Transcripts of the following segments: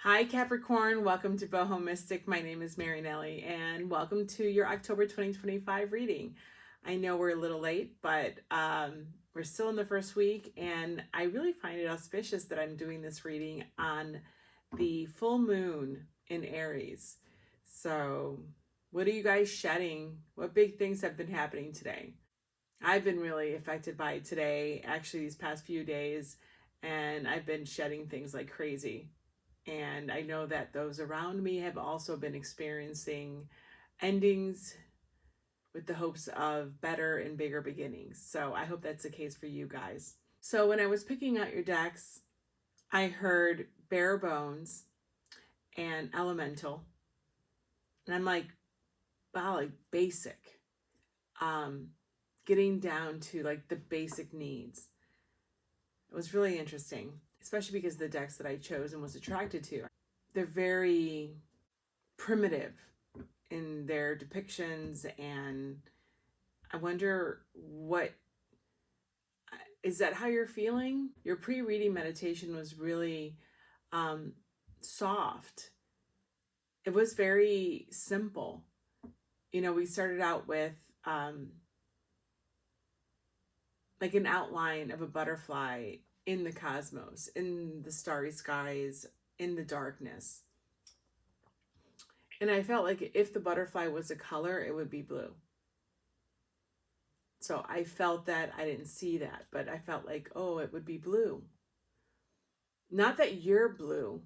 Hi Capricorn, welcome to BohoMystic. My name is Marinelly and welcome to your October 2025 reading. I know we're a little late, but we're still in the first week, and I really find it auspicious that I'm doing this reading on the full moon in Aries. So what are you guys shedding? What big things have been happening today? I've been really affected by today, actually these past few days, and I've been shedding things like crazy. And I know that those around me have also been experiencing endings with the hopes of better and bigger beginnings. So I hope that's the case for you guys. So when I was picking out your decks, I heard bare bones and elemental. And I'm like, wow, like basic. Getting down to like the basic needs. It was really interesting, especially because the decks that I chose and was attracted to, they're very primitive in their depictions, and I wonder, what is that how you're feeling? Your pre-reading meditation was really soft. It was very simple. You know, we started out with like an outline of a butterfly in the cosmos, in the starry skies, in the darkness. And I felt like if the butterfly was a color, it would be blue. So I felt that. I didn't see that, but I felt like, oh, it would be blue. Not that you're blue,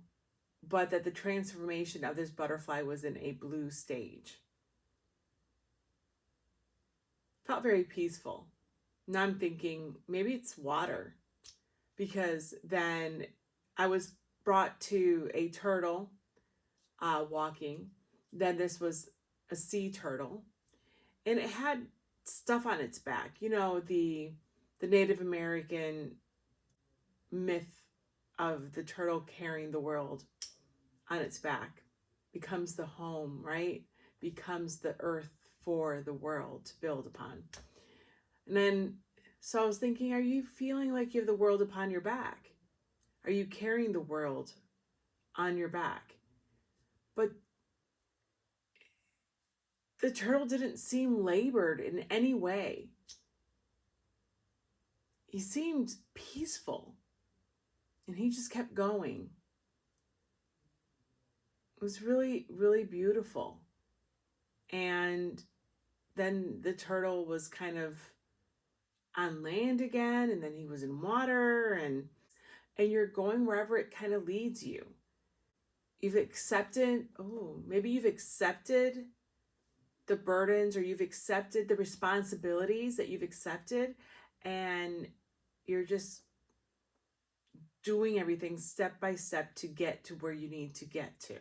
but that the transformation of this butterfly was in a blue stage. Felt very peaceful. Now I'm thinking maybe it's water, because then I was brought to a turtle walking. Then this was a sea turtle, and it had stuff on its back. You know, the Native American myth of the turtle carrying the world on its back, becomes the home, right? Becomes the earth for the world to build upon. And then, so I was thinking, are you feeling like you have the world upon your back? Are you carrying the world on your back? But the turtle didn't seem labored in any way. He seemed peaceful, and he just kept going. It was really, really beautiful. And then the turtle was kind of on land again, and then he was in water, and you're going wherever it kind of leads you. You've accepted, maybe you've accepted the burdens, or you've accepted the responsibilities that you've accepted, and you're just doing everything step by step to get to where you need to get to.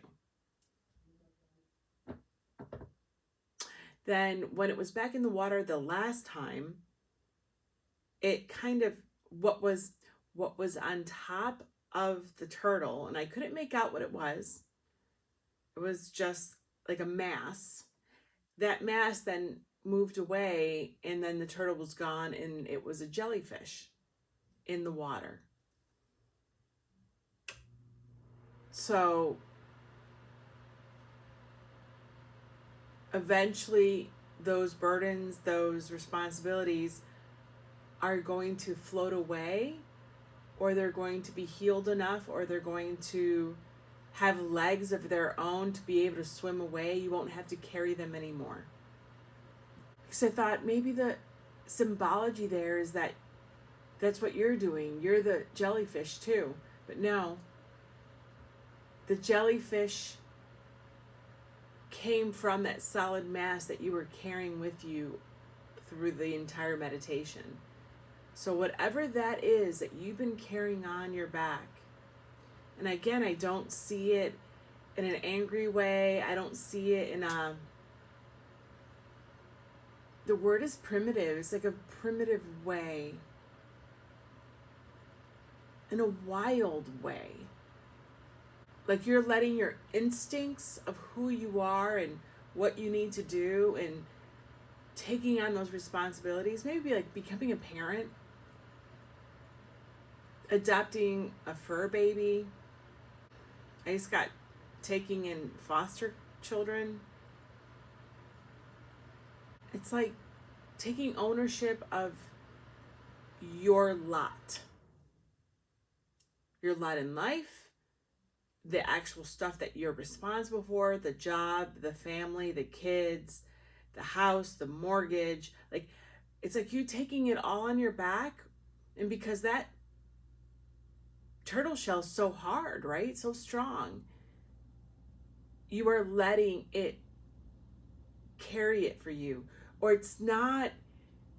Then when it was back in the water the last time, it kind of, what was on top of the turtle, and I couldn't make out what it was. It was just like a mass. That mass then moved away, and then the turtle was gone, and it was a jellyfish in the water. So eventually those burdens, those responsibilities are going to float away, or they're going to be healed enough, or they're going to have legs of their own to be able to swim away. You won't have to carry them anymore. Because I thought maybe the symbology there is that that's what you're doing. You're the jellyfish too. But no, the jellyfish came from that solid mass that you were carrying with you through the entire meditation. So whatever that is that you've been carrying on your back, and again, I don't see it in an angry way. I don't see it in a, the word is primitive. It's like a primitive way, in a wild way. Like you're letting your instincts of who you are and what you need to do, and taking on those responsibilities, maybe like becoming a parent, adopting a fur baby. I just got taking in foster children. It's like taking ownership of your lot in life, the actual stuff that you're responsible for, the job, the family, the kids, the house, the mortgage. Like, it's like you taking it all on your back. And because that turtle shell's so hard, right? So strong, you are letting it carry it for you. Or it's not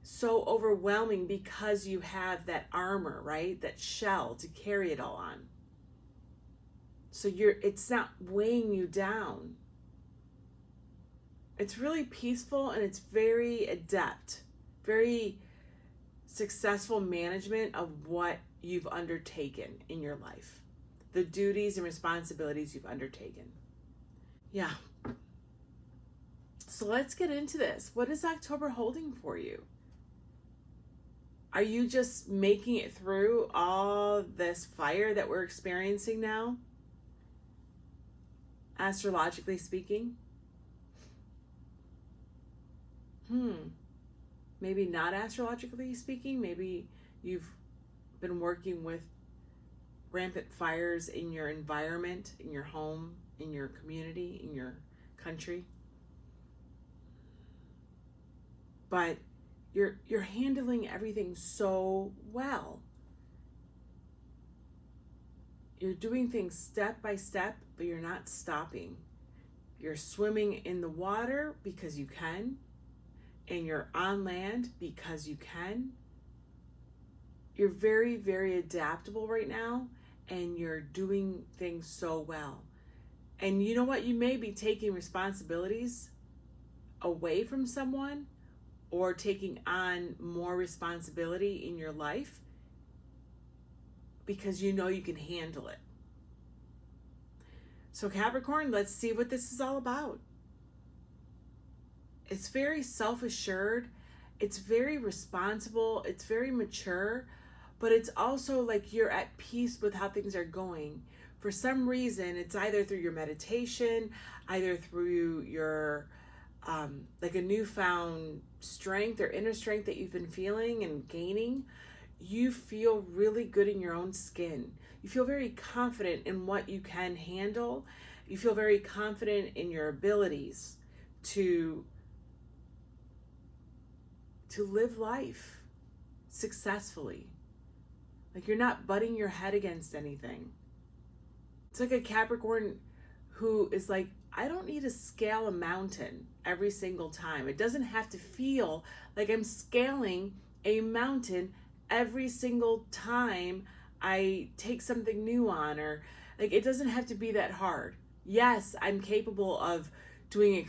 so overwhelming because you have that armor, right? That shell to carry it all on. So it's not weighing you down. It's really peaceful, and it's very adept, very successful management of what you've undertaken in your life, the duties and responsibilities you've undertaken. Yeah. So let's get into this. What is October holding for you? Are you just making it through all this fire that we're experiencing now? Astrologically speaking? Maybe not astrologically speaking. Maybe you've been working with rampant fires in your environment, in your home, in your community, in your country. But you're handling everything so well. You're doing things step by step, but you're not stopping. You're swimming in the water because you can, and you're on land because you can. You're very, very adaptable right now, and you're doing things so well. And you know what? You may be taking responsibilities away from someone, or taking on more responsibility in your life because you know you can handle it. So Capricorn, let's see what this is all about. It's very self-assured. It's very responsible. It's very mature, but it's also like you're at peace with how things are going. For some reason, it's either through your meditation, either through your like a newfound strength or inner strength that you've been feeling and gaining. You feel really good in your own skin. You feel very confident in what you can handle. You feel very confident in your abilities to live life successfully. Like, you're not butting your head against anything. It's like a Capricorn who is like, I don't need to scale a mountain every single time. It doesn't have to feel like I'm scaling a mountain every single time I take something new on, or like, it doesn't have to be that hard. Yes, I'm capable of doing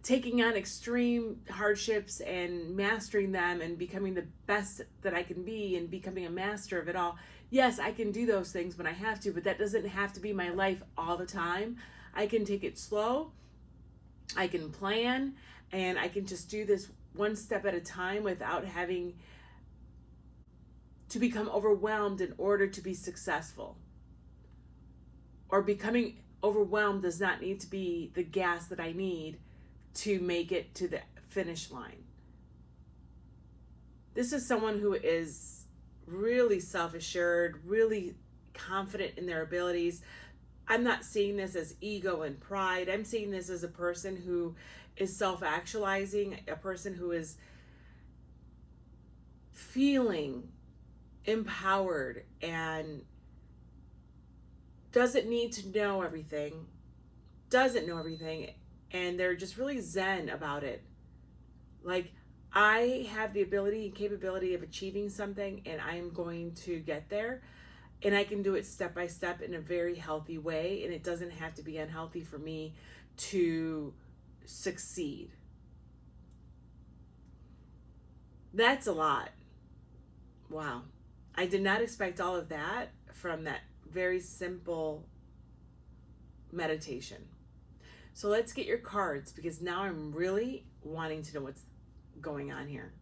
taking on extreme hardships and mastering them and becoming the best that I can be and becoming a master of it all. Yes, I can do those things when I have to, but that doesn't have to be my life all the time. I can take it slow, I can plan, and I can just do this one step at a time without having to become overwhelmed in order to be successful. Or becoming overwhelmed does not need to be the gas that I need to make it to the finish line. This is someone who is really self-assured, really confident in their abilities. I'm not seeing this as ego and pride. I'm seeing this as a person who is self-actualizing, a person who is feeling empowered and doesn't need to know everything, and they're just really zen about it. Like, I have the ability and capability of achieving something, and I am going to get there, and I can do it step by step in a very healthy way, and it doesn't have to be unhealthy for me to succeed. That's a lot. Wow. I did not expect all of that from that very simple meditation. So let's get your cards, because now I'm really wanting to know what's going on here.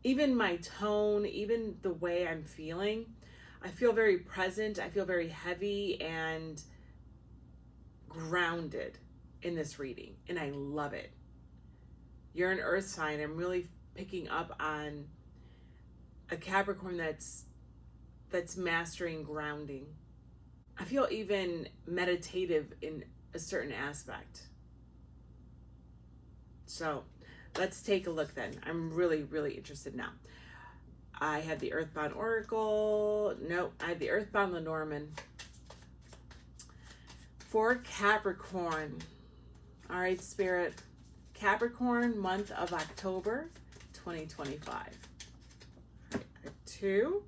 Even my tone, even the way I'm feeling, I feel very present. I feel very heavy and grounded in this reading, and I love it. You're an earth sign. I'm really picking up on a Capricorn that's mastering grounding. I feel even meditative in a certain aspect. So let's take a look then. I'm really, really interested now. I have the Earthbound Oracle. Nope, I have the Earthbound Lenormand. For Capricorn. All right, Spirit. Capricorn, month of October 2025. All right, I have 2.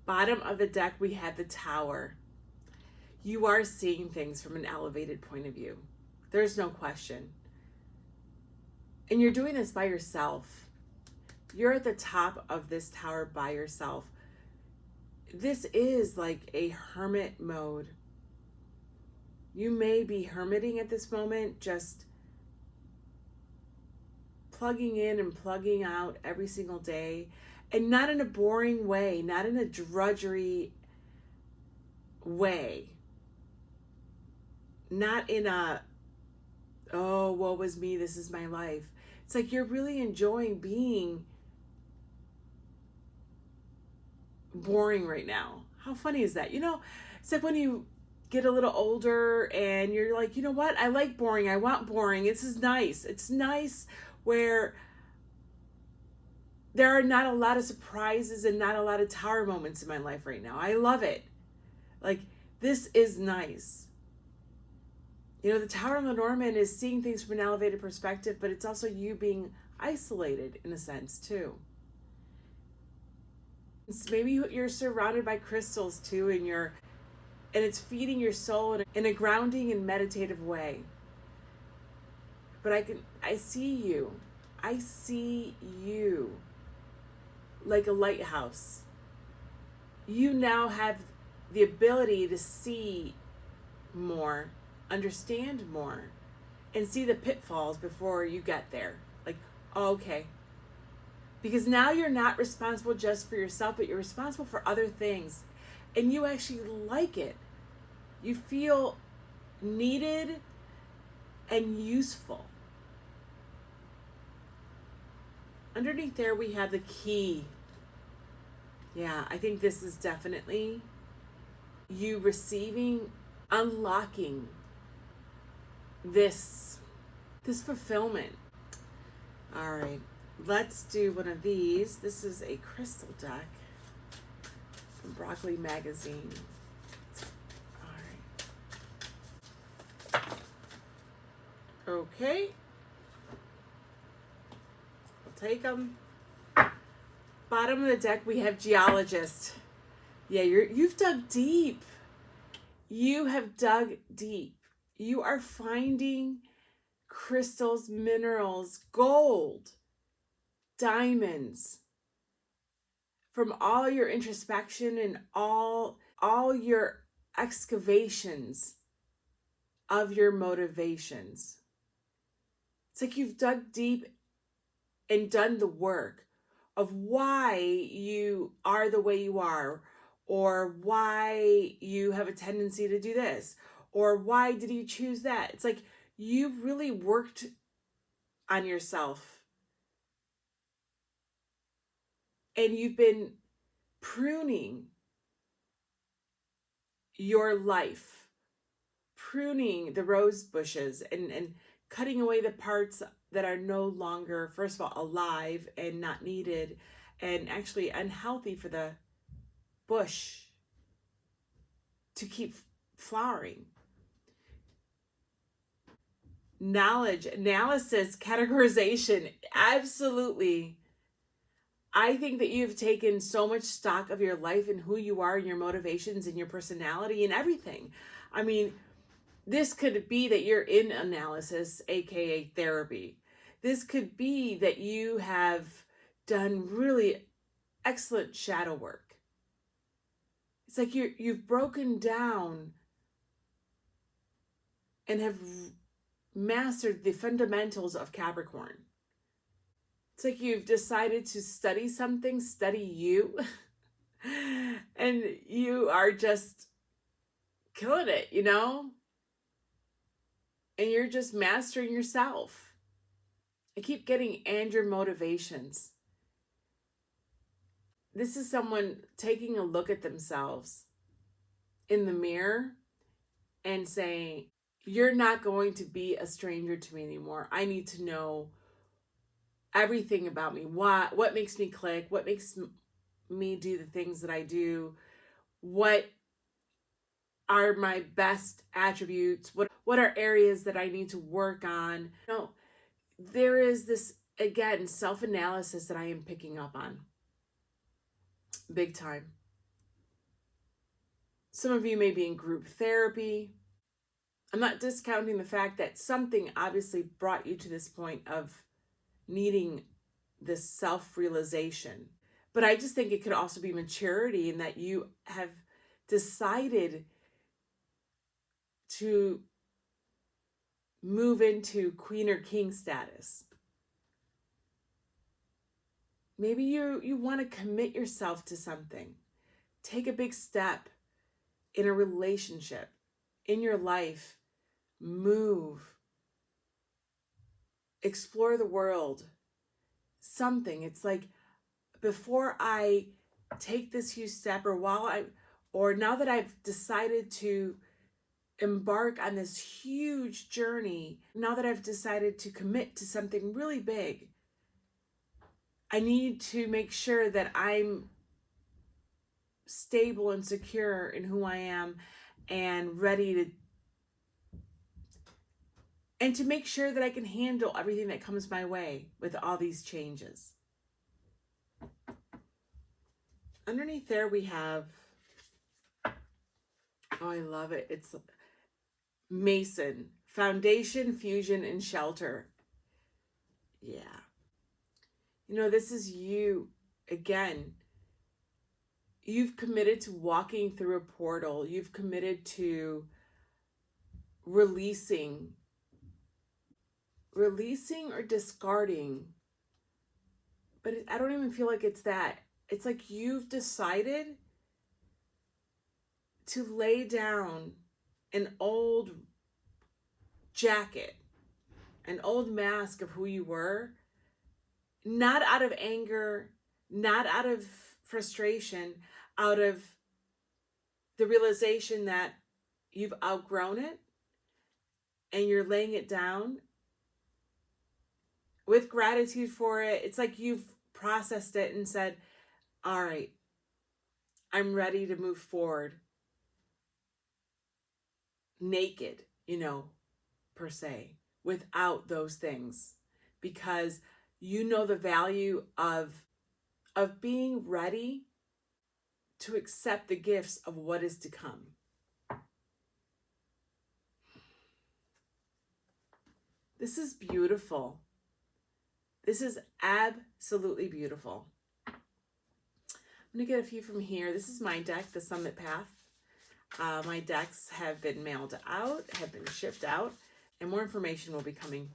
Bottom of the deck, we have the Tower. You are seeing things from an elevated point of view. There's no question. And you're doing this by yourself. You're at the top of this tower by yourself. This is like a hermit mode. You may be hermiting at this moment, just plugging in and plugging out every single day, and not in a boring way, not in a drudgery way, not in a, oh, woe is me, this is my life. It's like you're really enjoying being boring right now. How funny is that? You know, it's like when you get a little older and you're like, you know what? I like boring. I want boring. This is nice. It's nice where there are not a lot of surprises and not a lot of tower moments in my life right now. I love it. Like, this is nice. You know, the Tower of Lenormand is seeing things from an elevated perspective, but it's also you being isolated in a sense too. Maybe you're surrounded by crystals too, and it's feeding your soul in a grounding and meditative way. But I see you. I see you like a lighthouse. You now have the ability to see more, understand more, and see the pitfalls before you get there. Like, oh, okay. Because now you're not responsible just for yourself, but you're responsible for other things. And you actually like it. You feel needed and useful. Underneath there, we have the key. Yeah, I think this is definitely you receiving, unlocking this fulfillment. All right, let's do one of these. This is a crystal deck from Broccoli Magazine. All right. Okay. I'll take them. Bottom of the deck, we have Geologist. Yeah, you've dug deep. You have dug deep. You are finding crystals, minerals, gold, diamonds from all your introspection and all your excavations of your motivations. It's like you've dug deep and done the work of why you are the way you are, or why you have a tendency to do this, or why did you choose that. It's like you've really worked on yourself, and you've been pruning your life, pruning the rose bushes and cutting away the parts that are no longer, first of all, alive and not needed, and actually unhealthy for the bush to keep flowering. Knowledge, analysis, categorization, absolutely. I think that you've taken so much stock of your life and who you are and your motivations and your personality and everything. I mean, this could be that you're in analysis, aka therapy. This could be that you have done really excellent shadow work. It's like you've broken down and have mastered the fundamentals of Capricorn. It's like you've decided to study something, study you, and you are just killing it, you know? And you're just mastering yourself. I keep getting and your motivations. This is someone taking a look at themselves in the mirror and saying, you're not going to be a stranger to me anymore. I need to know everything about me. What makes me click? What makes me do the things that I do? What are my best attributes? What are areas that I need to work on? No, there is this, again, self-analysis that I am picking up on big time. Some of you may be in group therapy. I'm not discounting the fact that something obviously brought you to this point of needing this self-realization. But I just think it could also be maturity in that you have decided to move into queen or king status. Maybe you want to commit yourself to something. Take a big step in a relationship, in your life. Move. Explore the world. Something. It's like, before I take this huge step, or now that I've decided to embark on this huge journey, now that I've decided to commit to something really big, I need to make sure that I'm stable and secure in who I am and ready to make sure that I can handle everything that comes my way with all these changes. Underneath there we have, oh, I love it. It's Mason, foundation, fusion, and shelter. Yeah. You know, this is you again. You've committed to walking through a portal. You've committed to releasing or discarding. But I don't even feel like it's that. It's like you've decided to lay down an old jacket, an old mask of who you were, not out of anger, not out of frustration, out of the realization that you've outgrown it and you're laying it down with gratitude for it. It's like you've processed it and said, all right, I'm ready to move forward naked, per se, without those things, because you know the value of being ready to accept the gifts of what is to come. This is beautiful. This is absolutely beautiful. I'm going to get a few from here. This is my deck, the Summit Path. My decks have been mailed out, have been shipped out, and more information will be coming.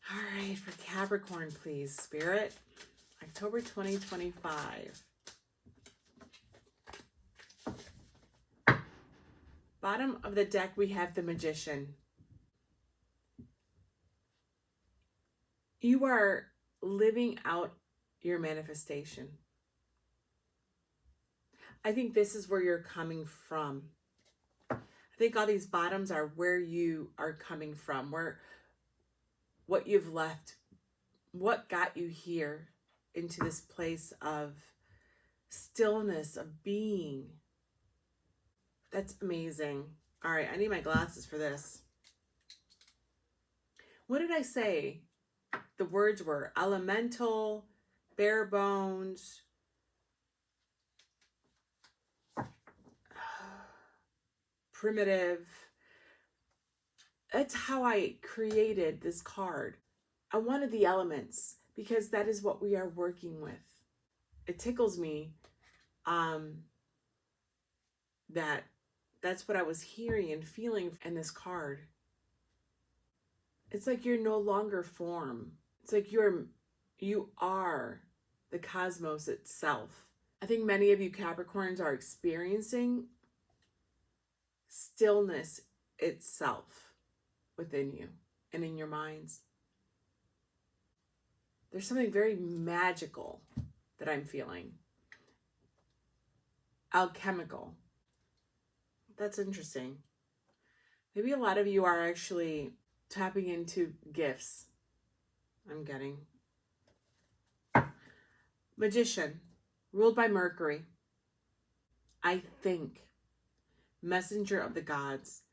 All right, for Capricorn, please, Spirit. October 2025. Bottom of the deck, we have the Magician. You are living out your manifestation. I think this is where you're coming from. I think all these bottoms are where you are coming from, what you've left, what got you here into this place of stillness, of being. That's amazing. All right, I need my glasses for this. What did I say? The words were elemental, bare bones, primitive. That's how I created this card. I wanted the elements because that is what we are working with. It tickles me that's what I was hearing and feeling in this card. It's like you're no longer form. It's like you are the cosmos itself. I think many of you Capricorns are experiencing stillness itself within you and in your minds. There's something very magical that I'm feeling. Alchemical. That's interesting. Maybe a lot of you are actually tapping into gifts. I'm getting. Magician, ruled by Mercury. I think. Messenger of the gods.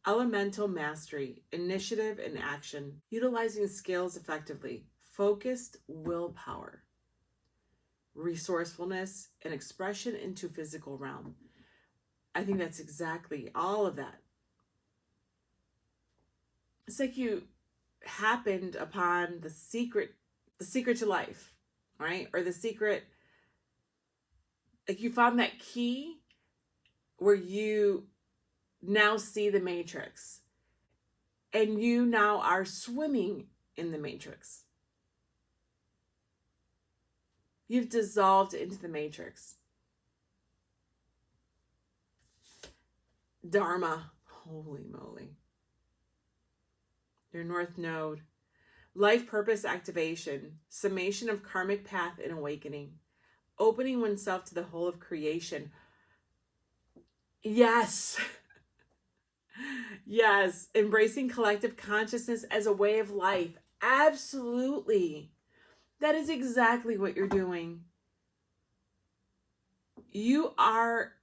Elemental mastery, initiative and action, utilizing skills effectively, focused willpower, resourcefulness, and expression into physical realm. I think that's exactly all of that. It's like you happened upon the secret to life, right? Or the secret, like you found that key where you now see the matrix and you now are swimming in the matrix. You've dissolved into the matrix. Dharma, holy moly. Your North Node. Life purpose activation, summation of karmic path and awakening, opening oneself to the whole of creation. Yes. Yes. Embracing collective consciousness as a way of life. Absolutely. That is exactly what you're doing. You are,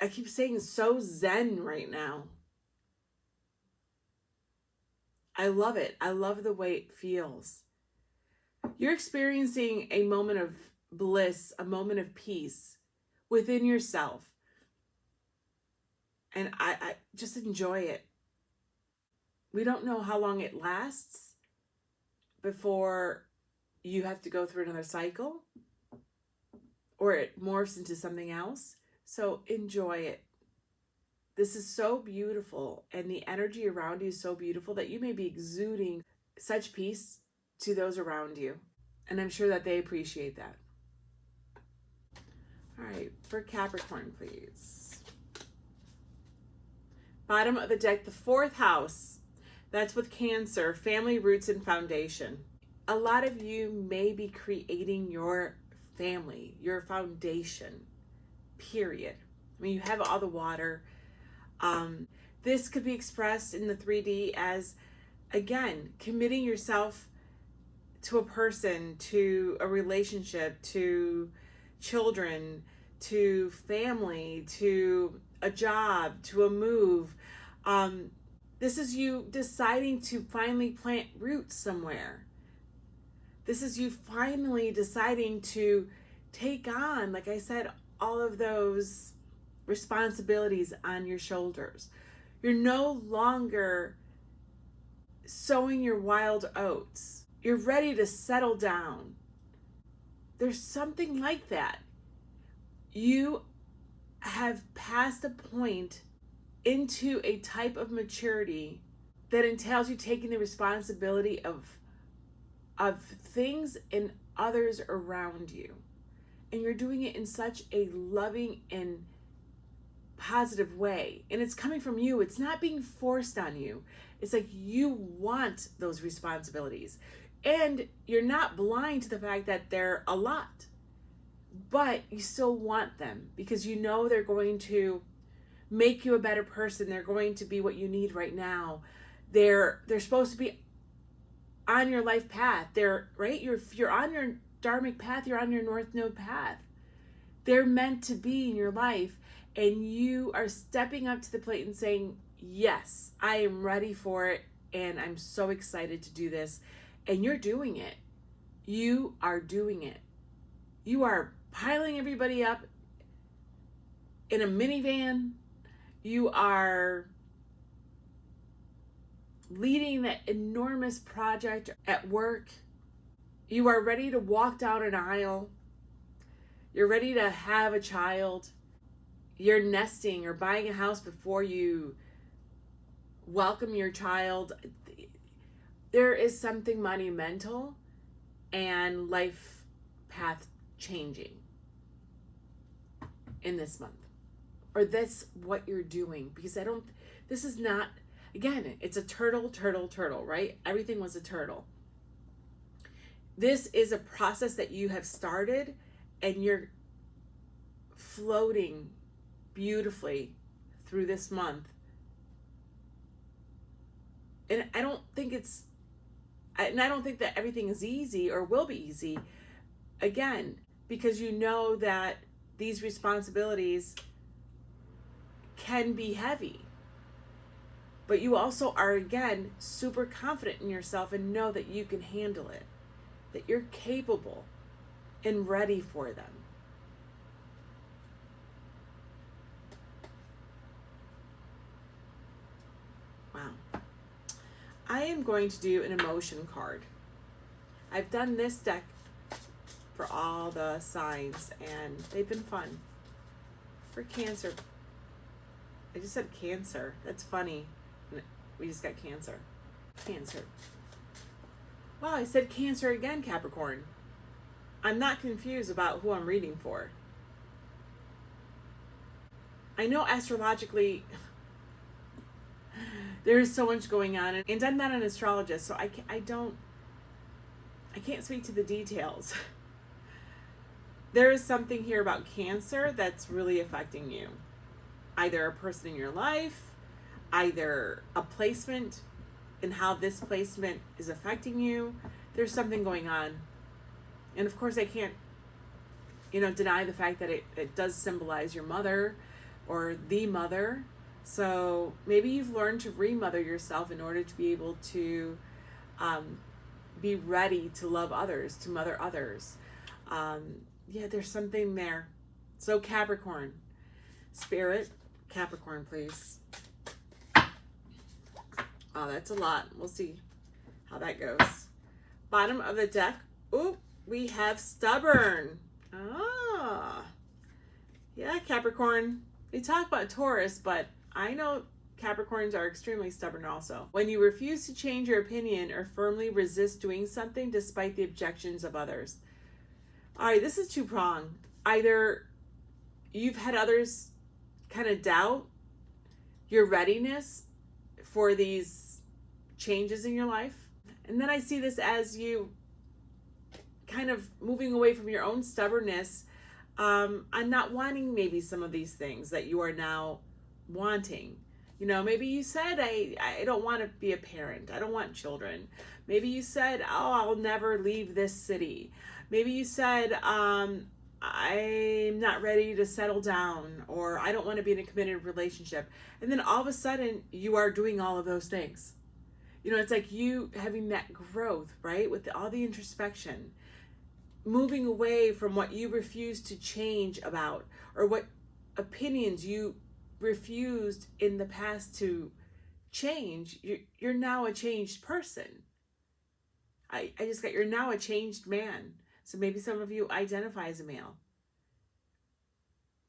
I keep saying, so zen right now. I love it. I love the way it feels. You're experiencing a moment of bliss, a moment of peace within yourself. And I just enjoy it. We don't know how long it lasts before you have to go through another cycle or it morphs into something else. So enjoy it. This is so beautiful, and the energy around you is so beautiful that you may be exuding such peace to those around you. And I'm sure that they appreciate that. All right, for Capricorn, please. Bottom of the deck, the 4th house. That's with Cancer, family roots and foundation. A lot of you may be creating your family, your foundation, period. I mean, you have all the water. This could be expressed in the 3D as, again, committing yourself to a person, to a relationship, to children, to family, to a job, to a move. This is you deciding to finally plant roots somewhere. This is you finally deciding to take on, like I said, all of those responsibilities on your shoulders. You're no longer sowing your wild oats. You're ready to settle down. There's something like that. You have passed a point into a type of maturity that entails you taking the responsibility of things and others around you. And you're doing it in such a loving and positive way. And it's coming from you. It's not being forced on you. It's like you want those responsibilities. And you're not blind to the fact that they're a lot. But you still want them because you know they're going to make you a better person. They're going to be what you need right now. They're supposed to be on your life path. They're right. You're on your dharmic path. You're on your North Node path. They're meant to be in your life. And you are stepping up to the plate and saying, yes, I am ready for it. And I'm so excited to do this. And you're doing it. You are doing it. You are piling everybody up in a minivan. You are leading that enormous project at work. You are ready to walk down an aisle. You're ready to have a child. You're nesting or buying a house before you welcome your child. there is something monumental and life path changing in this month. Or that's what you're doing. Because this is not, again, it's a turtle, right? Everything was a turtle. This is a process that you have started, and you're floating beautifully through this month. And I don't think that everything is easy or will be easy. Again, because you know that these responsibilities can be heavy. But you also are, again, super confident in yourself and know that you can handle it, that you're capable and ready for them. Wow. I am going to do an emotion card. I've done this deck for all the signs, and they've been fun. For Cancer. I just said Cancer. That's funny. We just got Cancer. Cancer. Wow, I said Cancer again, Capricorn. I'm not confused about who I'm reading for. I know astrologically there is so much going on, and I'm not an astrologist, so I can't speak to the details. There is something here about Cancer that's really affecting you. Either a person in your life, either a placement and how this placement is affecting you. There's something going on. And of course I can't, deny the fact that it does symbolize your mother or the mother. So maybe you've learned to remother yourself in order to be able to be ready to love others, to mother others. Yeah, there's something there. So Capricorn, Spirit, Capricorn, please. Oh, that's a lot. We'll see how that goes. Bottom of the deck. Ooh, we have stubborn. Ah. Yeah, Capricorn. We talk about Taurus, but I know Capricorns are extremely stubborn also. When you refuse to change your opinion or firmly resist doing something despite the objections of others. All right, this is two-pronged. Either you've had others kind of doubt your readiness for these changes in your life. And then I see this as you kind of moving away from your own stubbornness and not wanting maybe some of these things that you are now wanting. Maybe you said, I don't want to be a parent. I don't want children. Maybe you said, oh, I'll never leave this city. Maybe you said, I'm not ready to settle down, or I don't want to be in a committed relationship. And then all of a sudden you are doing all of those things. It's like you having that growth, right? With all the introspection, moving away from what you refused to change about, or what opinions you refused in the past to change. You're now a changed person. I just got, you're now a changed man. So maybe some of you identify as a male.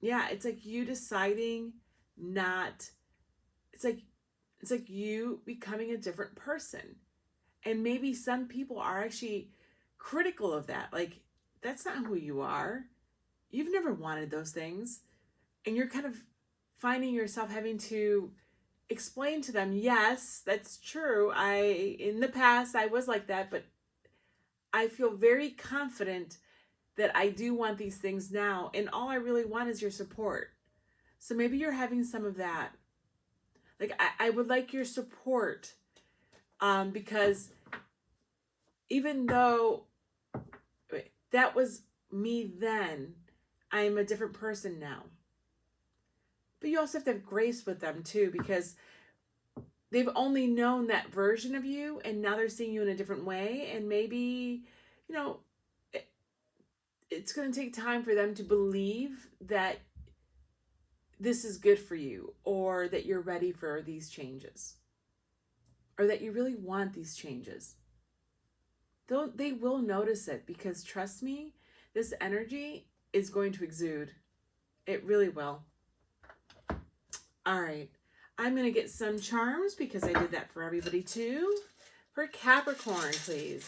Yeah, it's like you deciding not, it's like you becoming a different person. And maybe some people are actually critical of that. Like, that's not who you are. You've never wanted those things. And you're kind of finding yourself having to explain to them, yes, that's true. In the past, I was like that, but I feel very confident that I do want these things now. And all I really want is your support. So maybe you're having some of that. Like, I would like your support because even though that was me then, I'm a different person now. But you also have to have grace with them too, because they've only known that version of you, and now they're seeing you in a different way. And maybe, it's going to take time for them to believe that this is good for you, or that you're ready for these changes, or that you really want these changes. They will notice it, because trust me, this energy is going to exude. It really will. All right. I'm going to get some charms because I did that for everybody too. For Capricorn, please.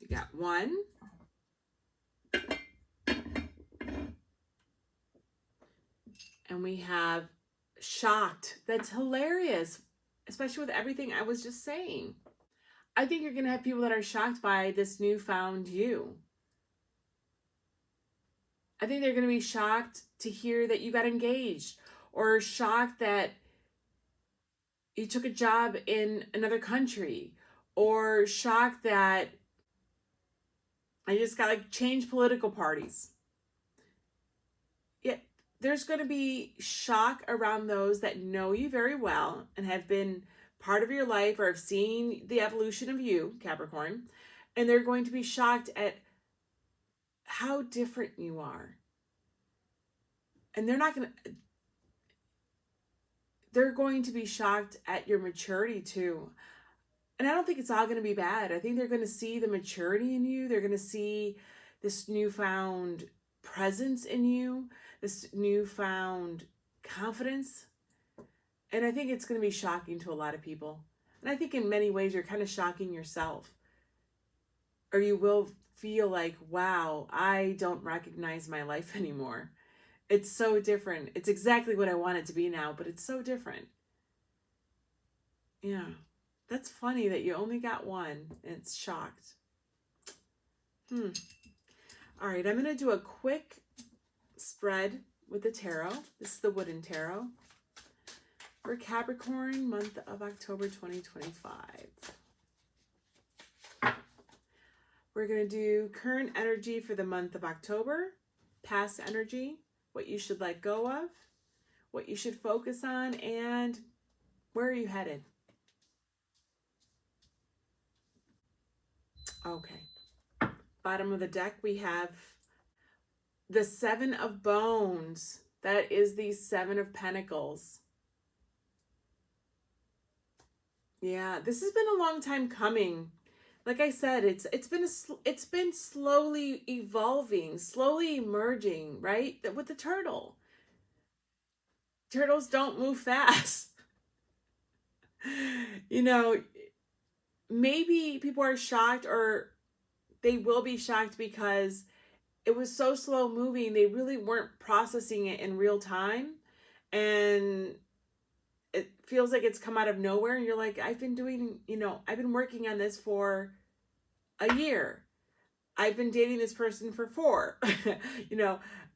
We got 1. And we have shocked. That's hilarious, especially with everything I was just saying. I think you're going to have people that are shocked by this newfound you. I think they're going to be shocked to hear that you got engaged, or shocked that you took a job in another country, or shocked that I just got like changed political parties. Yeah, there's going to be shock around those that know you very well and have been part of your life or have seen the evolution of you, Capricorn, and they're going to be shocked at how different you are. And they're going to be shocked at your maturity too. And I don't think it's all going to be bad. I think they're going to see the maturity in you. They're going to see this newfound presence in you, this newfound confidence. And I think it's going to be shocking to a lot of people. And I think in many ways you're kind of shocking yourself. Or you will feel like, wow, I don't recognize my life anymore. It's so different. It's exactly what I want it to be now, but it's so different. Yeah. That's funny that you only got 1 and it's shocked. All right, I'm going to do a quick spread with the tarot. This is the wooden tarot for Capricorn, month of October 2025. We're going to do current energy for the month of October, past energy, what you should let go of, what you should focus on, and where are you headed? Okay. Bottom of the deck, we have the 7 of Bones. That is the 7 of Pentacles. Yeah, this has been a long time coming. Like I said, it's been slowly evolving, slowly emerging, right? With the turtle. Turtles don't move fast. You know, maybe people are shocked, or they will be shocked because it was so slow moving. They really weren't processing it in real time. And it feels like it's come out of nowhere. And you're like, I've been working on this for a year. I've been dating this person for 4.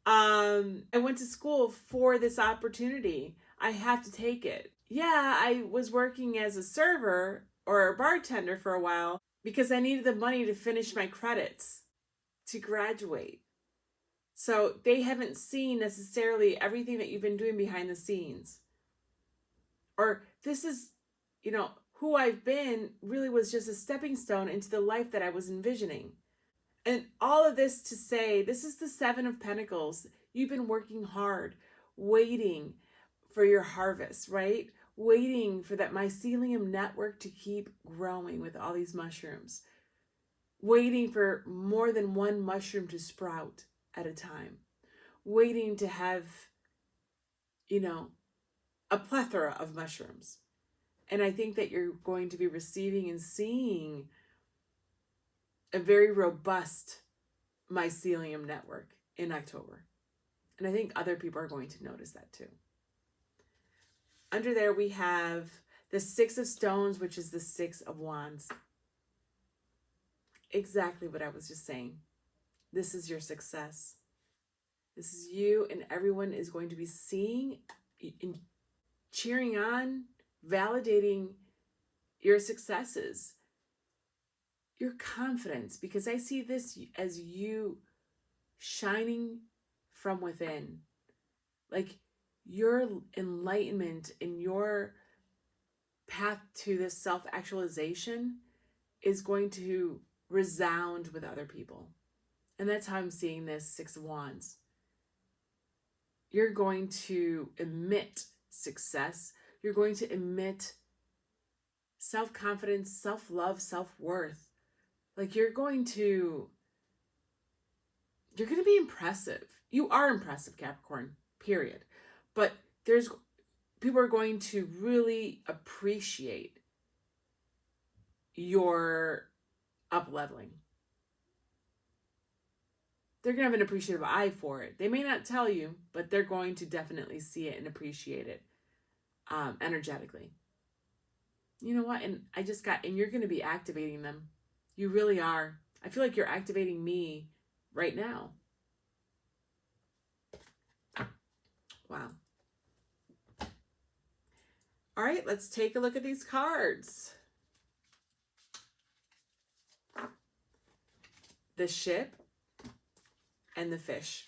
I went to school for this opportunity. I have to take it. Yeah, I was working as a server or a bartender for a while because I needed the money to finish my credits to graduate. So they haven't seen necessarily everything that you've been doing behind the scenes. Or this is, who I've been really was just a stepping stone into the life that I was envisioning. And all of this to say, this is the 7 of Pentacles. You've been working hard, waiting for your harvest, right? Waiting for that mycelium network to keep growing with all these mushrooms. Waiting for more than one mushroom to sprout at a time. Waiting to have, a plethora of mushrooms. And I think that you're going to be receiving and seeing a very robust mycelium network in October. And I think other people are going to notice that too. Under there we have the 6 of Stones, which is the 6 of Wands. Exactly what I was just saying. This is your success. This is you, and everyone is going to be seeing and cheering on, validating your successes, your confidence, because I see this as you shining from within. Like your enlightenment and your path to this self-actualization is going to resound with other people. And that's how I'm seeing this 6 of Wands. You're going to emit success. You're going to emit self-confidence, self-love, self-worth. Like you're going to be impressive. You are impressive, Capricorn, period. But people are going to really appreciate your up-leveling. They're going to have an appreciative eye for it. They may not tell you, but they're going to definitely see it and appreciate it energetically. You know what? And you're going to be activating them. You really are. I feel like you're activating me right now. Wow. All right, let's take a look at these cards. The ship and the fish.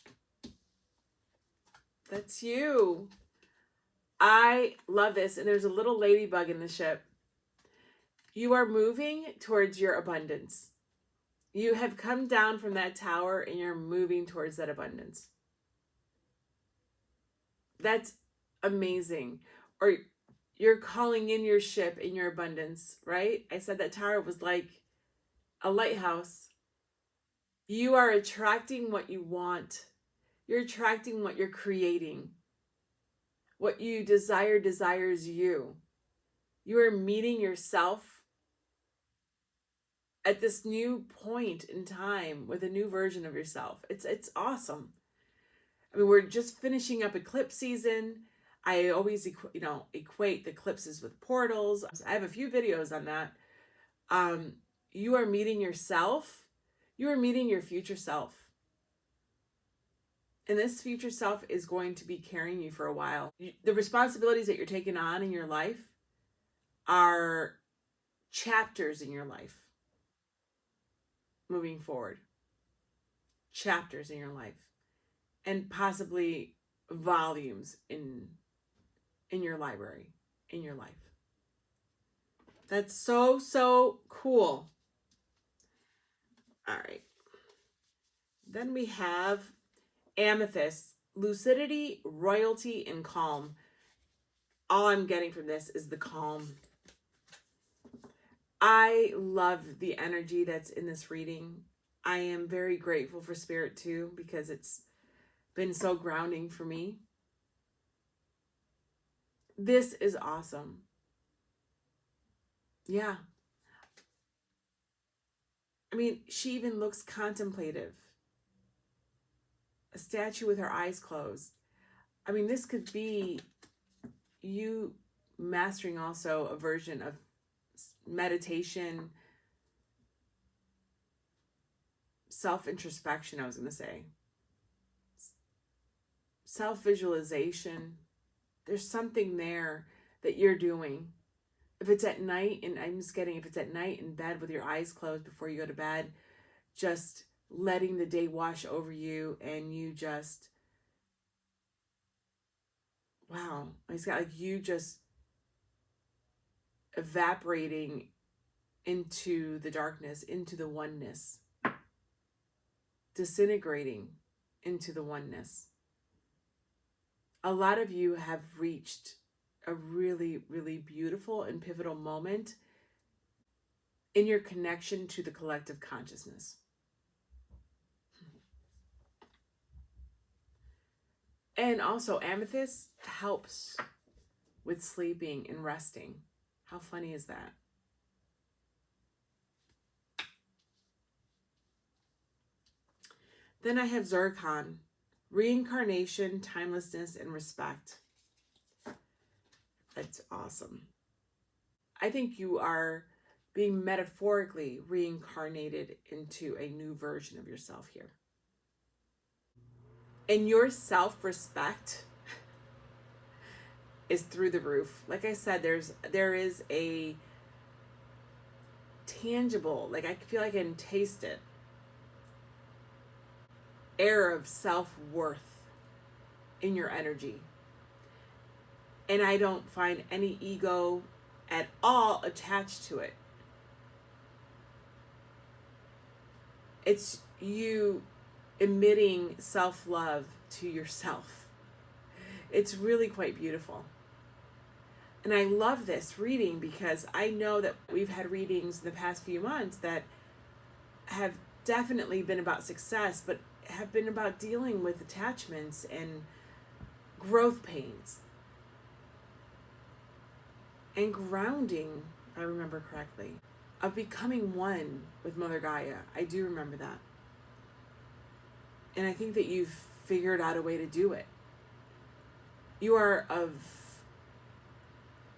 That's you. I love this. And there's a little ladybug in the ship. You are moving towards your abundance. You have come down from that tower and you're moving towards that abundance. That's amazing. Or you're calling in your ship in your abundance, right? I said that tower was like a lighthouse. You are attracting what you want. You're attracting what you're creating. What you desire desires you. You are meeting yourself at this new point in time with a new version of yourself. It's awesome. I mean, we're just finishing up eclipse season. I always equate the eclipses with portals. I have a few videos on that. You are meeting yourself. You are meeting your future self. And this future self is going to be carrying you for a while. The responsibilities that you're taking on in your life are chapters in your life moving forward. Chapters in your life. And possibly volumes in your library, in your life. That's so cool. All right. Then we have amethyst, lucidity, royalty, and calm. All I'm getting from this is the calm. I love the energy that's in this reading. I am very grateful for Spirit too, because it's been so grounding for me. This is awesome. Yeah. I mean, she even looks contemplative. A statue with her eyes closed. I mean, this could be you mastering also a version of meditation, self-introspection, I was going to say. Self-visualization. There's something there that you're doing. If it's at night, and I'm just getting, if it's at night in bed with your eyes closed before you go to bed, just letting the day wash over you and you just, wow, it's got like you just evaporating into the darkness, into the oneness, disintegrating into the oneness. A lot of you have reached a really, really beautiful and pivotal moment in your connection to the collective consciousness. And also, amethyst helps with sleeping and resting. How funny is that? Then I have zircon, reincarnation, timelessness, and respect. That's awesome. I think you are being metaphorically reincarnated into a new version of yourself here. And your self-respect is through the roof. Like I said, there is a tangible, like I feel like I can taste it, air of self-worth in your energy. And I don't find any ego at all attached to it. It's you emitting self-love to yourself. It's really quite beautiful. And I love this reading because I know that we've had readings in the past few months that have definitely been about success, but have been about dealing with attachments and growth pains. and grounding, if I remember correctly, of becoming one with Mother Gaia. I do remember that. And I think that you've figured out a way to do it. You are of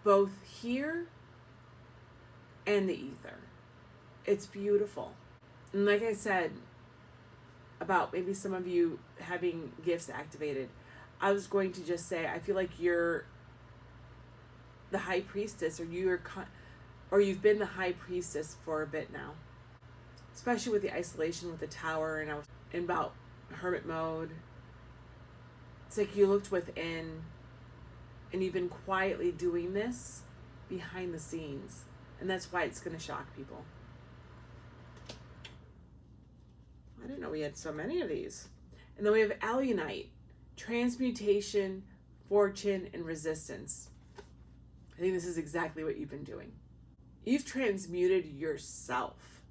both here and the ether. It's beautiful. And like I said, about maybe some of you having gifts activated, I was going to just say, I feel like you're the high priestess, or you've been the high priestess for a bit now, especially with the isolation with the tower, and I was in about hermit mode. It's like you looked within and you've been quietly doing this behind the scenes, and that's why it's going to shock people. I didn't know we had so many of these. And then we have Alunite, transmutation, fortune, and resistance. I think this is exactly what you've been doing. You've transmuted yourself.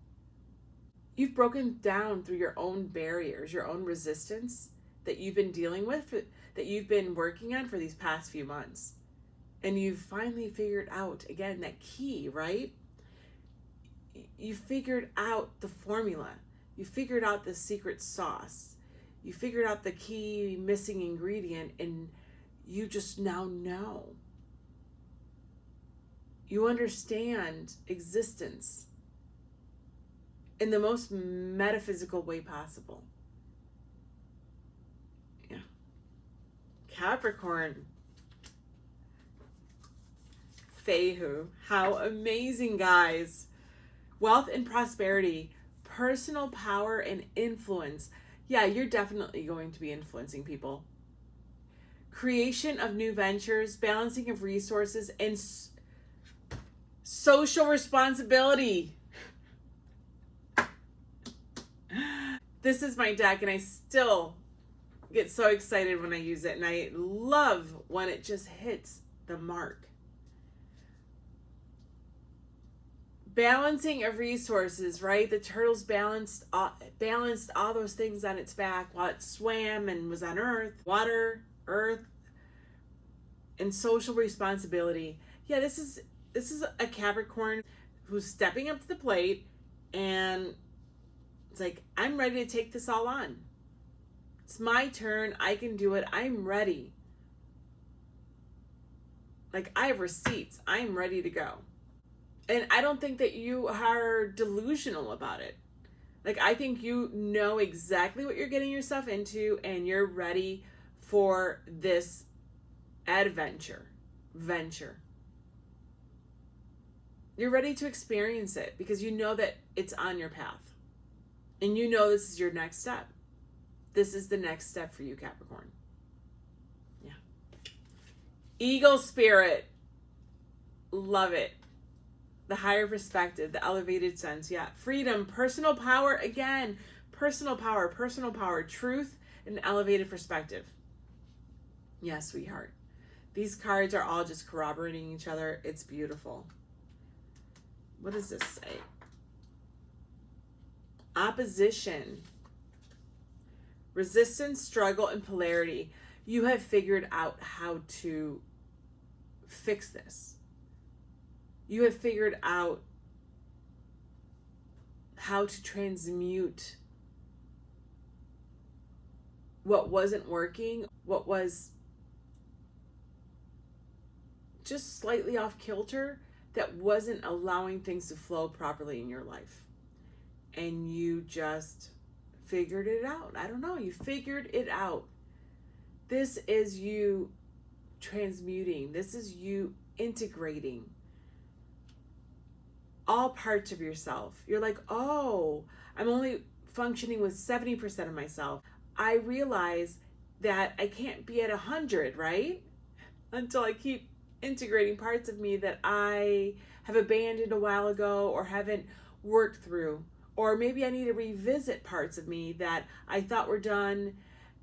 You've broken down through your own barriers, your own resistance that you've been dealing with, that you've been working on for these past few months. And you've finally figured out, again, that key, right? You figured out the formula. You figured out the secret sauce. You figured out the key missing ingredient, and you just now know. You understand existence in the most metaphysical way possible. Yeah. Capricorn. Fehu. How amazing, guys. Wealth and prosperity, personal power and influence. Yeah, you're definitely going to be influencing people. Creation of new ventures, balancing of resources, and social responsibility. This is my deck, and I still get so excited when I use it, and I love when it just hits the mark. Balancing of resources, right? The turtle's balanced all those things on its back while it swam and was on earth, water, earth, and social responsibility. Yeah, this is a Capricorn who's stepping up to the plate, and it's like, I'm ready to take this all on. It's my turn. I can do it. I'm ready. Like, I have receipts. I'm ready to go. And I don't think that you are delusional about it. Like, I think you know exactly what you're getting yourself into, and you're ready for this venture. You're ready to experience it because you know that it's on your path. And you know this is your next step. This is the next step for you, Capricorn. Yeah. Eagle spirit. Love it. The higher perspective, the elevated sense. Yeah. Freedom, personal power. Again, personal power, truth, and elevated perspective. Yeah, sweetheart. These cards are all just corroborating each other. It's beautiful. What does this say? Opposition, resistance, struggle, and polarity. You have figured out how to fix this. You have figured out how to transmute what wasn't working, what was just slightly off kilter, that wasn't allowing things to flow properly in your life. And you just figured it out. I don't know. You figured it out. This is you transmuting. This is you integrating all parts of yourself. You're like, oh, I'm only functioning with 70% of myself. I realize that I can't be at 100, right? Until I keep integrating parts of me that I have abandoned a while ago or haven't worked through. Or maybe I need to revisit parts of me that I thought were done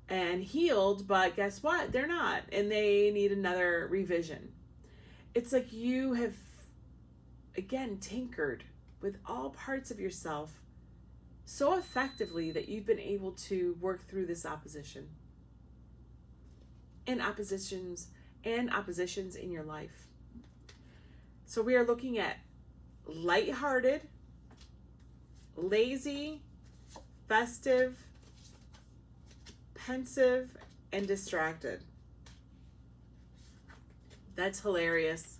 and healed, but guess what? They're not, and they need another revision. It's like you have, again, tinkered with all parts of yourself so effectively that you've been able to work through this opposition and oppositions in your life. So we are looking at lighthearted, lazy, festive, pensive, and distracted. That's hilarious.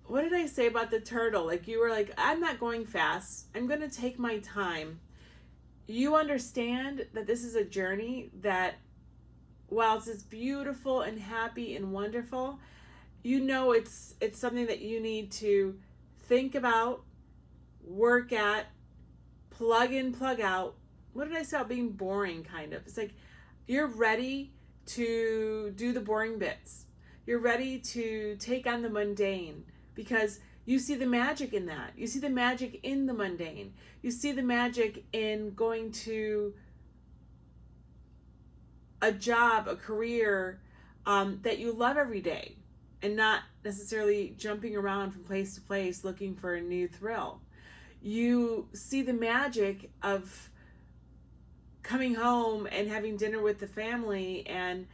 What did I say about the turtle? Like, you were like, I'm not going fast. I'm going to take my time. You understand that this is a journey that, whilst it's beautiful and happy and wonderful, you know it's something that you need to think about, work at, plug in, plug out. What did I say about being boring, kind of? It's like you're ready to do the boring bits. You're ready to take on the mundane because you see the magic in that. You see the magic in the mundane. You see the magic in going to a job, a career that you love every day, and not necessarily jumping around from place to place looking for a new thrill. You see the magic of coming home and having dinner with the family and,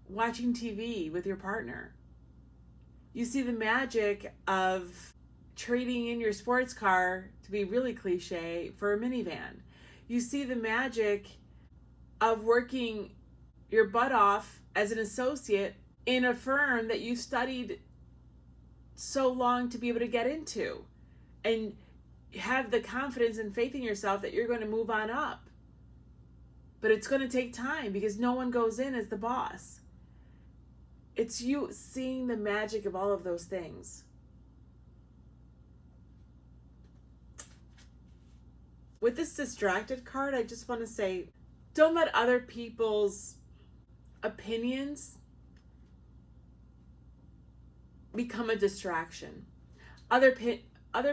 watching TV with your partner. You see the magic of trading in your sports car, to be really cliche, for a minivan. You see the magic of working your butt off as an associate in a firm that you studied so long to be able to get into, and have the confidence and faith in yourself that you're going to move on up. But it's going to take time because no one goes in as the boss. It's you seeing the magic of all of those things. With this distracted card, I just want to say, don't let other people's opinions become a distraction. Other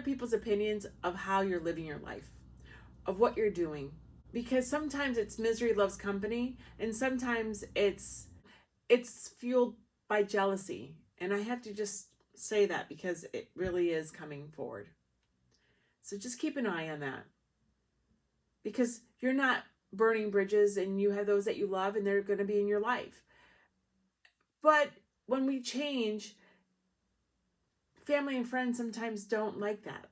people's opinions of how you're living your life, of what you're doing. Because sometimes it's misery loves company, and sometimes it's fueled by jealousy. And I have to just say that because it really is coming forward. So just keep an eye on that. Because you're not burning bridges, and you have those that you love and they're going to be in your life. But when we change, family and friends sometimes don't like that,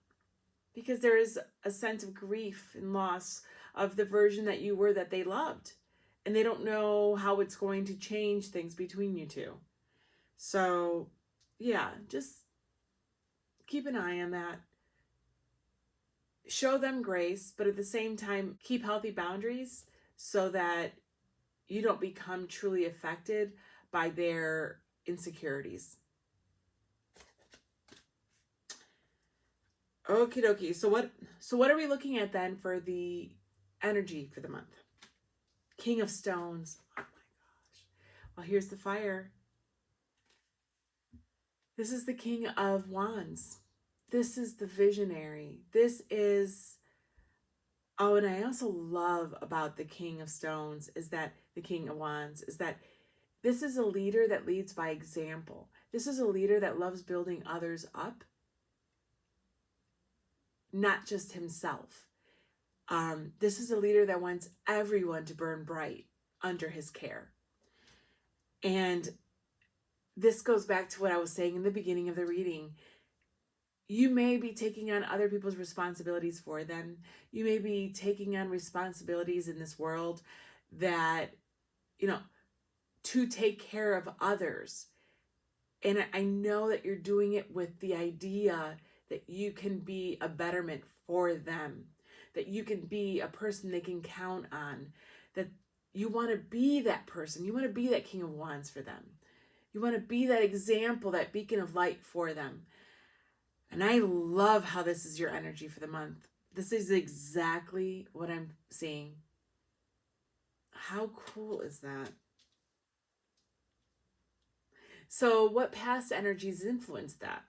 because there is a sense of grief and loss of the version that you were that they loved, and they don't know how it's going to change things between you two. So yeah, just keep an eye on that. Show them grace, but at the same time, keep healthy boundaries so that you don't become truly affected by their insecurities. Okie dokie. So what are we looking at then for the energy for the month? King of Stones. Oh my gosh. Well, here's the fire. This is the King of Wands. This is the visionary. This is, oh, and I also love about the King of Stones is that the King of Wands is that this is a leader that leads by example. This is a leader that loves building others up, not just himself. This is a leader that wants everyone to burn bright under his care. And this goes back to what I was saying in the beginning of the reading. You may be taking on other people's responsibilities for them. You may be taking on responsibilities in this world that, to take care of others. And I know that you're doing it with the idea that you can be a betterment for them, that you can be a person they can count on, that you want to be that person. You want to be that King of Wands for them. You want to be that example, that beacon of light for them. And I love how this is your energy for the month. This is exactly what I'm seeing. How cool is that? So what past energies influenced that?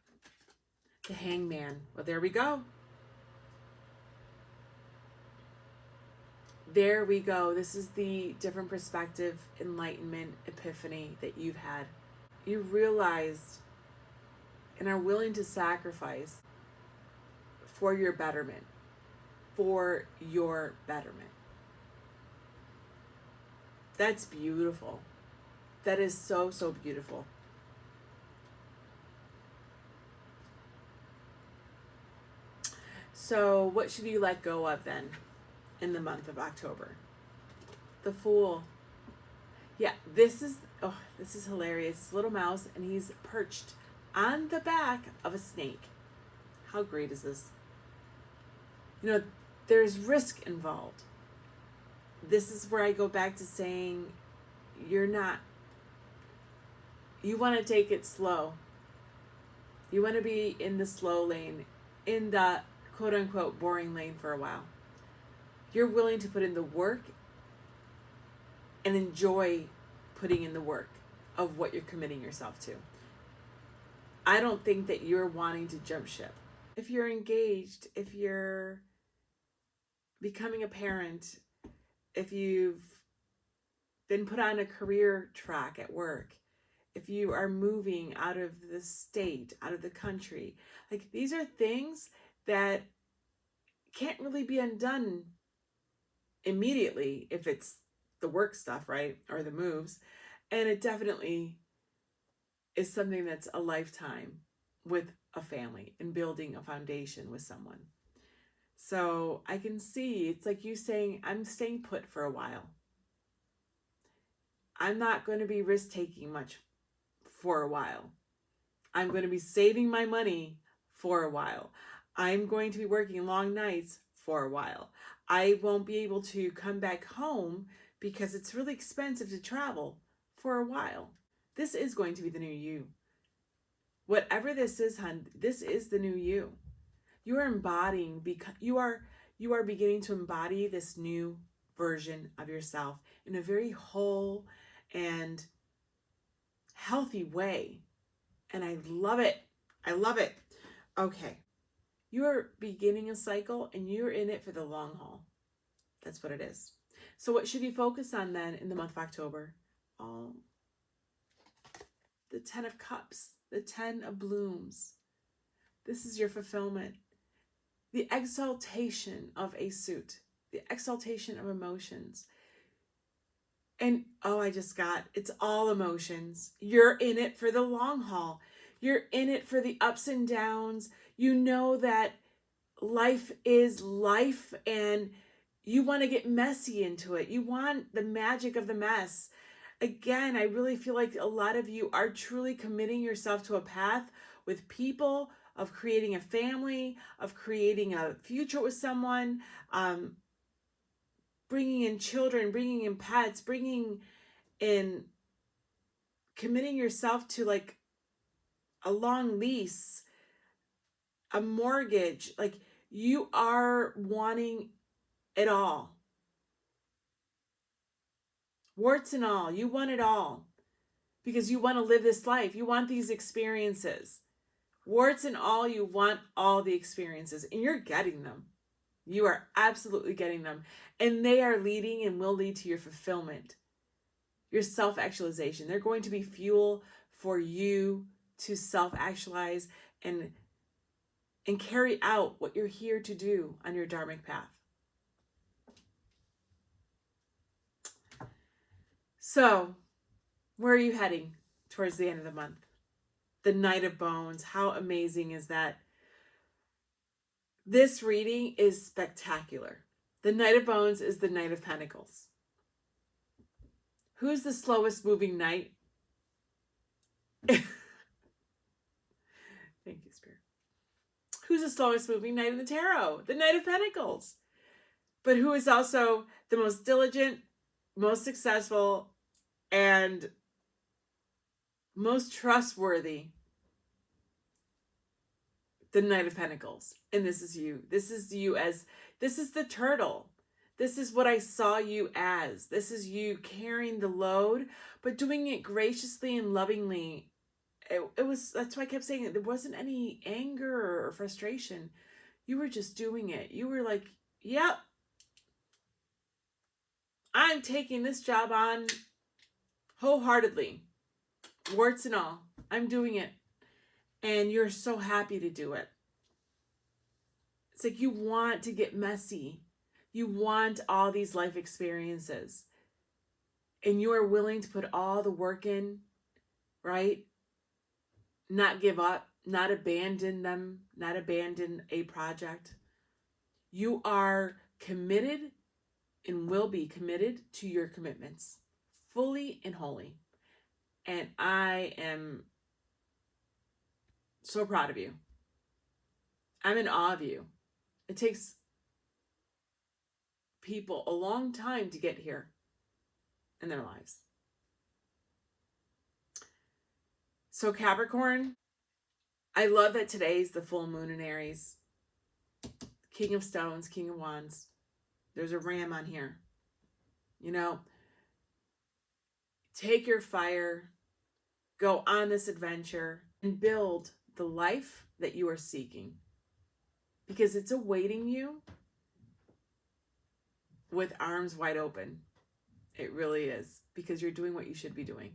The Hangman. Well, there we go. There we go. This is the different perspective, enlightenment, epiphany that you've had. You realized and are willing to sacrifice for your betterment. For your betterment. That's beautiful. That is so, so beautiful. So what should you let go of then in the month of October? The Fool. Yeah, this is hilarious. This little mouse, and he's perched on the back of a snake. How great is this? You know, there's risk involved. This is where I go back to saying you want to take it slow. You want to be in the slow lane, in the quote unquote boring lane for a while. You're willing to put in the work and enjoy putting in the work of what you're committing yourself to. I don't think that you're wanting to jump ship. If you're engaged, if you're becoming a parent, if you've been put on a career track at work, if you are moving out of the state, out of the country, like these are things that can't really be undone immediately if it's the work stuff, right? Or the moves. And it definitely is something that's a lifetime with a family and building a foundation with someone. So I can see it's like you saying, I'm staying put for a while. I'm not going to be risk taking much for a while. I'm going to be saving my money for a while. I'm going to be working long nights for a while. I won't be able to come back home because it's really expensive to travel for a while. This is going to be the new you. Whatever this is, hon, this is the new you. You are embodying, because you are beginning to embody this new version of yourself in a very whole and healthy way. And I love it. I love it. Okay. You are beginning a cycle and you're in it for the long haul. That's what it is. So what should you focus on then in the month of October? Oh, the 10 of Cups, the 10 of Blooms. This is your fulfillment. The exaltation of a suit, the exaltation of emotions. And it's all emotions. You're in it for the long haul. You're in it for the ups and downs. You know that life is life and you want to get messy into it. You want the magic of the mess. Again, I really feel like a lot of you are truly committing yourself to a path with people, of creating a family, of creating a future with someone, bringing in children, bringing in pets, bringing in, committing yourself to like a long lease, a mortgage. Like you are wanting it all. Warts and all. You want it all because you want to live this life. You want these experiences. Warts and all, you want all the experiences and you're getting them. You are absolutely getting them. And they are leading and will lead to your fulfillment, your self-actualization. They're going to be fuel for you to self-actualize and carry out what you're here to do on your dharmic path. So, where are you heading towards the end of the month? The Knight of Bones. How amazing is that? This reading is spectacular. The Knight of Bones is the Knight of Pentacles. Who's the slowest moving knight? Thank you, Spirit. Who's the slowest moving knight in the tarot? The Knight of Pentacles. But who is also the most diligent, most successful, and most trustworthy? The Knight of Pentacles. And this is you. This is you this is the turtle. This is what I saw you as. This is you carrying the load, but doing it graciously and lovingly. That's why I kept saying it. There wasn't any anger or frustration. You were just doing it. You were like, yep, I'm taking this job on wholeheartedly. Warts and all. I'm doing it. And you're so happy to do it. It's like you want to get messy. You want all these life experiences. and you are willing to put all the work in, right? Not give up, not abandon them, not abandon a project. You are committed and will be committed to your commitments fully and wholly. And I am so proud of you. I'm in awe of you. It takes people a long time to get here in their lives. So Capricorn, I love that today's the full moon in Aries. King of Stones, King of Wands. There's a ram on here. You know, take your fire, go on this adventure, and build the life that you are seeking. Because it's awaiting you with arms wide open. It really is. Because you're doing what you should be doing.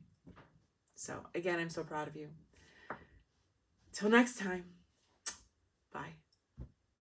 So, again, I'm so proud of you. Till next time.